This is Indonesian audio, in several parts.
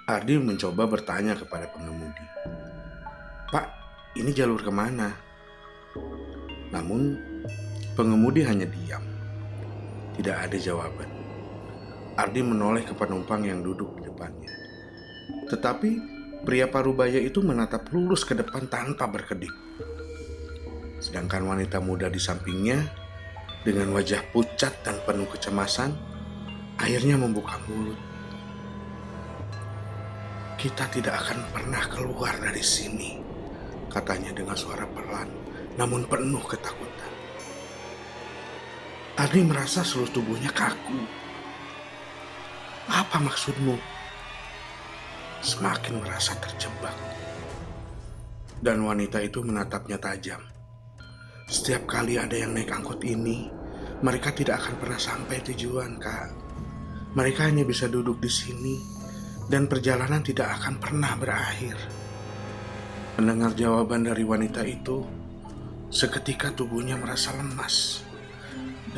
Ardi mencoba bertanya kepada pengemudi, "Pak, ini jalur kemana?" Namun, pengemudi hanya diam. Tidak ada jawaban. Ardi menoleh ke penumpang yang duduk di depannya. Tetapi, pria parubaya itu menatap lurus ke depan tanpa berkedip. Sedangkan wanita muda di sampingnya, dengan wajah pucat dan penuh kecemasan, akhirnya membuka mulut. "Kita tidak akan pernah keluar dari sini," katanya dengan suara pelan, namun penuh ketakutan. Ardi merasa seluruh tubuhnya kaku. "Apa maksudmu?" Semakin merasa terjebak. Dan wanita itu menatapnya tajam. "Setiap kali ada yang naik angkot ini, mereka tidak akan pernah sampai tujuan, Kak. Mereka hanya bisa duduk di sini, dan perjalanan tidak akan pernah berakhir." Mendengar jawaban dari wanita itu, seketika tubuhnya merasa lemas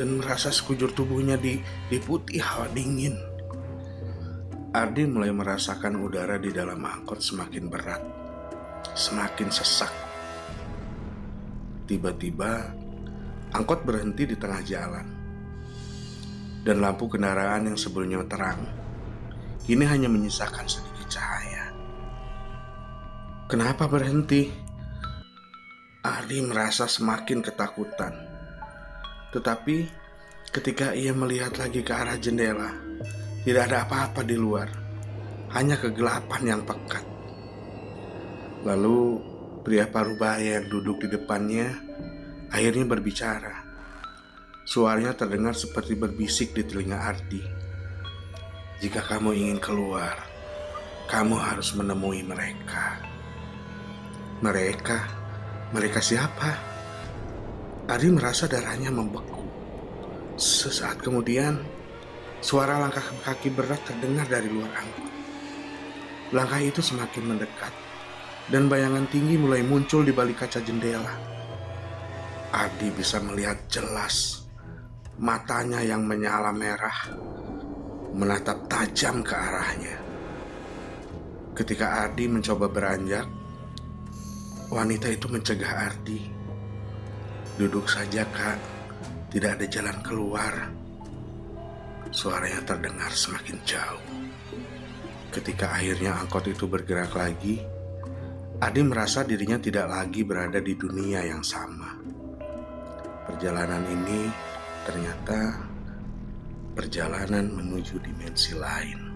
dan merasa sekujur tubuhnya diliputi hawa dingin. Ardi mulai merasakan udara di dalam angkot semakin berat, semakin sesak. Tiba-tiba, angkot berhenti di tengah jalan, dan lampu kendaraan yang sebelumnya terang kini hanya menyisakan sedikit cahaya. "Kenapa berhenti?" Ardi merasa semakin ketakutan. Tetapi ketika ia melihat lagi ke arah jendela, tidak ada apa-apa di luar, hanya kegelapan yang pekat. Lalu pria parubaya yang duduk di depannya akhirnya berbicara. Suaranya terdengar seperti berbisik di telinga Ardi. "Jika kamu ingin keluar, kamu harus menemui mereka." "Mereka? Mereka siapa?" Ardi merasa darahnya membeku. Sesaat kemudian, suara langkah kaki berat terdengar dari luar angkot. Langkah itu semakin mendekat, dan bayangan tinggi mulai muncul di balik kaca jendela. Ardi bisa melihat jelas matanya yang menyala merah menatap tajam ke arahnya. Ketika Ardi mencoba beranjak, wanita itu mencegah Ardi. "Duduk saja, Kak. Tidak ada jalan keluar." Suaranya terdengar semakin jauh. Ketika akhirnya angkot itu bergerak lagi, Ardi merasa dirinya tidak lagi berada di dunia yang sama. Perjalanan ini ternyata perjalanan menuju dimensi lain.